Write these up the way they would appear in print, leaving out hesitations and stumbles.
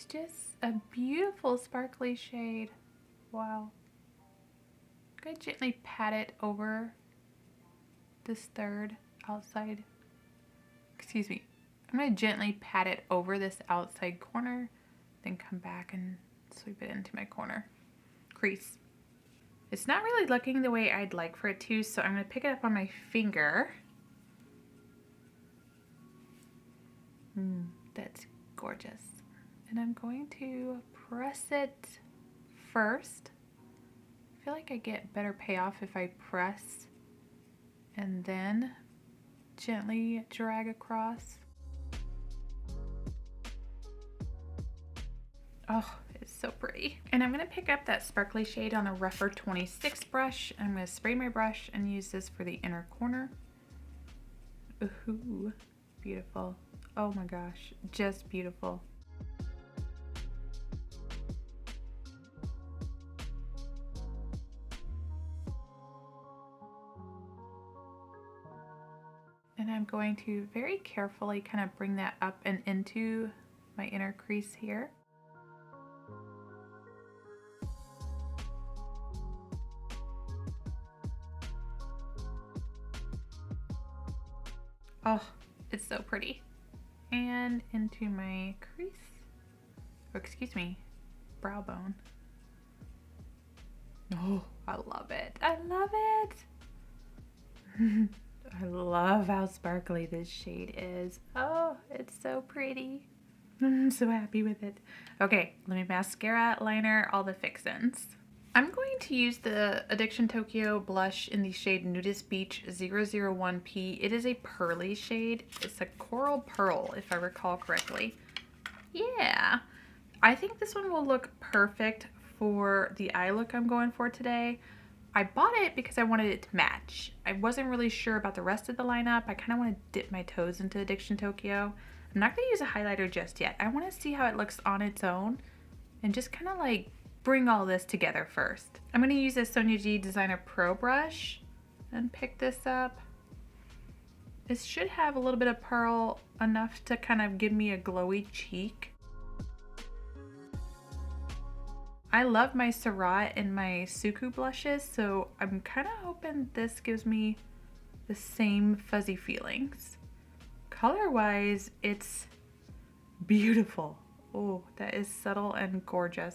It's just a beautiful sparkly shade. Wow. I'm going to gently pat it over this third outside. Excuse me. I'm going to gently pat it over this outside corner, then come back and sweep it into my corner crease. It's not really looking the way I'd like for it to, so I'm going to pick it up on my finger. That's gorgeous. And I'm going to press it first. I feel like I get better payoff if I press and then gently drag across. Oh, it's so pretty. And I'm going to pick up that sparkly shade on a rougher 26 brush. I'm going to spray my brush and use this for the inner corner. Ooh, beautiful. Oh my gosh, just beautiful. And I'm going to very carefully kind of bring that up and into my inner crease here. Oh, it's so pretty. And into my crease, or excuse me, brow bone. Oh, I love it. I love it. I love how sparkly this shade is. Oh, it's so pretty. I'm so happy with it. Okay, let me mascara, liner, all the fixins. I'm going to use the Addiction Tokyo blush in the shade Nudist Beach 001P. It is a pearly shade. It's a coral pearl, if I recall correctly. Yeah, I think this one will look perfect for the eye look I'm going for today. I bought it because I wanted it to match. I wasn't really sure about the rest of the lineup. I kind of want to dip my toes into Addiction Tokyo. I'm not going to use a highlighter just yet. I want to see how it looks on its own and just kind of like bring all this together first. I'm going to use this Sonia G Designer Pro brush and pick this up. This should have a little bit of pearl, enough to kind of give me a glowy cheek. I love my Surratt and my Suku blushes, so I'm kind of hoping this gives me the same fuzzy feelings. Color-wise, it's beautiful. Oh, that is subtle and gorgeous.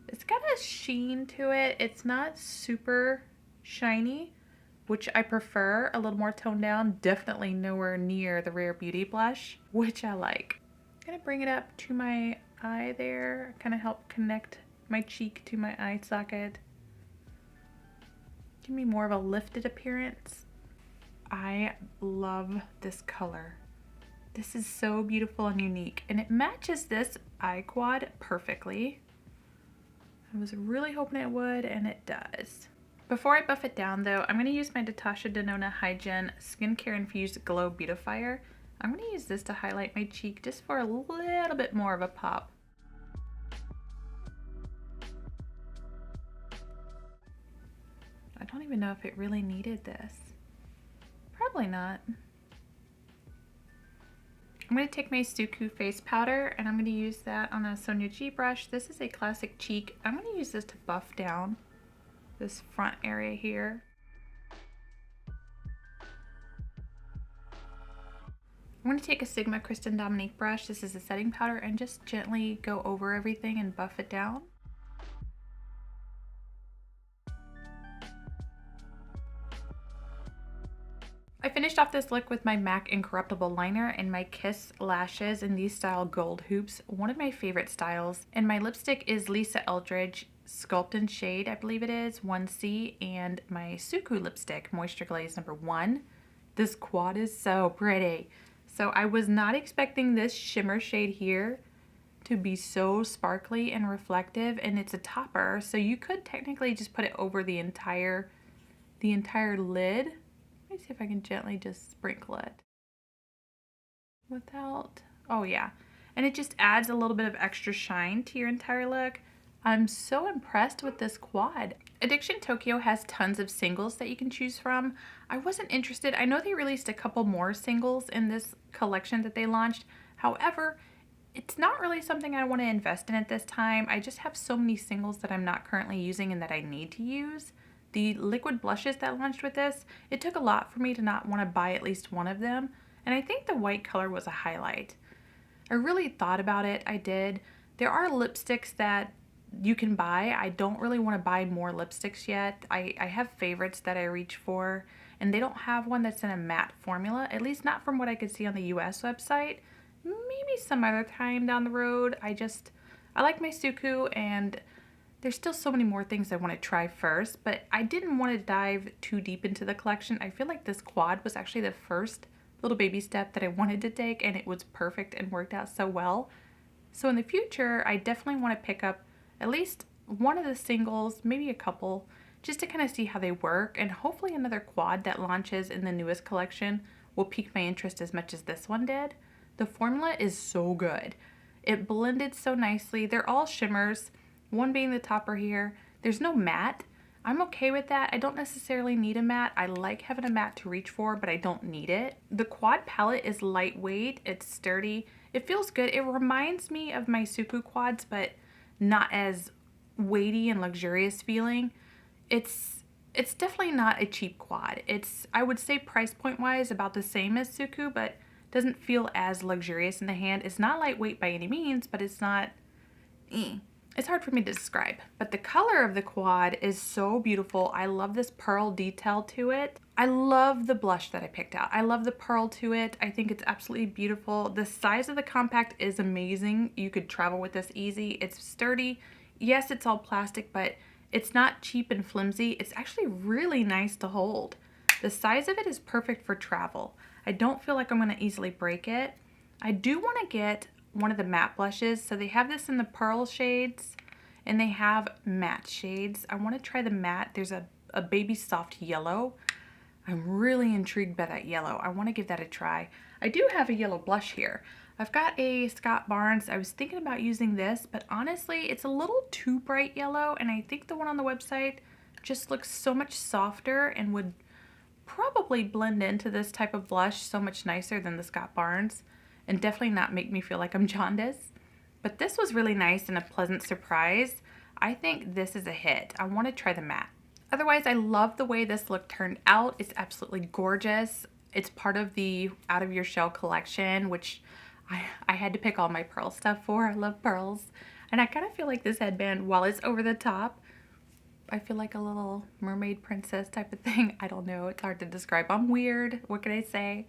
It's got a sheen to it. It's not super shiny, which I prefer, a little more toned down. Definitely nowhere near the Rare Beauty blush, which I like. I'm gonna bring it up to my eye there, kind of help connect my cheek to my eye socket. Give me more of a lifted appearance. I love this color. This is so beautiful and unique, and it matches this eye quad perfectly. I was really hoping it would, and it does. Before I buff it down though, I'm going to use my Natasha Denona Hygiene Skincare Infused Glow Beautifier. I'm going to use this to highlight my cheek just for a little bit more of a pop. I don't even know if it really needed this. Probably not. I'm going to take my Suku face powder and I'm going to use that on a Sonia G brush. This is a classic cheek. I'm going to use this to buff down this front area here. I'm going to take a Sigma Kristen Dominique brush. This is a setting powder, and just gently go over everything and buff it down. I finished off this look with my MAC Incorruptible liner and my Kiss lashes in these style gold hoops, one of my favorite styles. And my lipstick is Lisa Eldridge Sculpt and Shade, I believe it is, 1C, and my Suku lipstick, Moisture Glaze number 1. This quad is so pretty. So I was not expecting this shimmer shade here to be so sparkly and reflective, and it's a topper, so you could technically just put it over the entire lid. Let me see if I can gently just sprinkle it without, oh yeah. And it just adds a little bit of extra shine to your entire look. I'm so impressed with this quad. Addiction Tokyo has tons of singles that you can choose from. I wasn't interested. I know they released a couple more singles in this collection that they launched. However, It's not really something I want to invest in at this time. I just have so many singles that I'm not currently using and that I need to use. The liquid blushes that launched with this, it took a lot for me to not want to buy at least one of them, and I think the white color was a highlight. I really thought about it, I did. There are lipsticks that you can buy. I don't really want to buy more lipsticks yet. I have favorites that I reach for, and they don't have one that's in a matte formula, at least not from what I could see on the US website. Maybe some other time down the road. I like my Suku, and there's still so many more things I want to try first, but I didn't want to dive too deep into the collection. I feel like this quad was actually the first little baby step that I wanted to take, and it was perfect and worked out so well. So in the future, I definitely want to pick up at least one of the singles, maybe a couple, just to kind of see how they work, and hopefully another quad that launches in the newest collection will pique my interest as much as this one did. The formula is so good. It blended so nicely. They're all shimmers, one being the topper here. There's no matte. I'm okay with that. I don't necessarily need a matte. I like having a matte to reach for, but I don't need it. The quad palette is lightweight. It's sturdy. It feels good. It reminds me of my Suku quads, but not as weighty and luxurious feeling. It's definitely not a cheap quad. It's, I would say price point wise, about the same as Suku, but doesn't feel as luxurious in the hand. It's not lightweight by any means, but it's not, it's hard for me to describe. But the color of the quad is so beautiful. I love this pearl detail to it. I love the blush that I picked out. I love the pearl to it. I think it's absolutely beautiful. The size of the compact is amazing. You could travel with this easy. It's sturdy. Yes, it's all plastic, but it's not cheap and flimsy. It's actually really nice to hold. The size of it is perfect for travel. I don't feel like I'm going to easily break it. I do want to get one of the matte blushes. So they have this in the pearl shades and they have matte shades. I want to try the matte. There's a baby soft yellow. I'm really intrigued by that yellow. I want to give that a try. I do have a yellow blush here. I've got a Scott Barnes. I was thinking about using this, but honestly, it's a little too bright yellow, and I think the one on the website just looks so much softer and would probably blend into this type of blush so much nicer than the Scott Barnes, and definitely not make me feel like I'm jaundiced. But this was really nice and a pleasant surprise. I think this is a hit. I want to try the matte. Otherwise, I love the way this look turned out. It's absolutely gorgeous. It's part of the Out of Your Shell collection, which I had to pick all my pearl stuff for. I love pearls. And I kind of feel like this headband, while it's over the top, I feel like a little mermaid princess type of thing. I don't know. It's hard to describe. I'm weird. What can I say?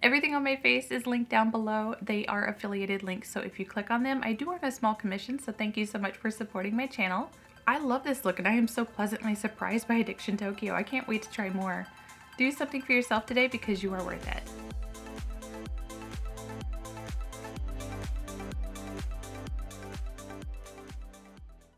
Everything on my face is linked down below. They are affiliated links, so if you click on them, I do earn a small commission, so thank you so much for supporting my channel. I love this look, and I am so pleasantly surprised by Addiction Tokyo. I can't wait to try more. Do something for yourself today because you are worth it.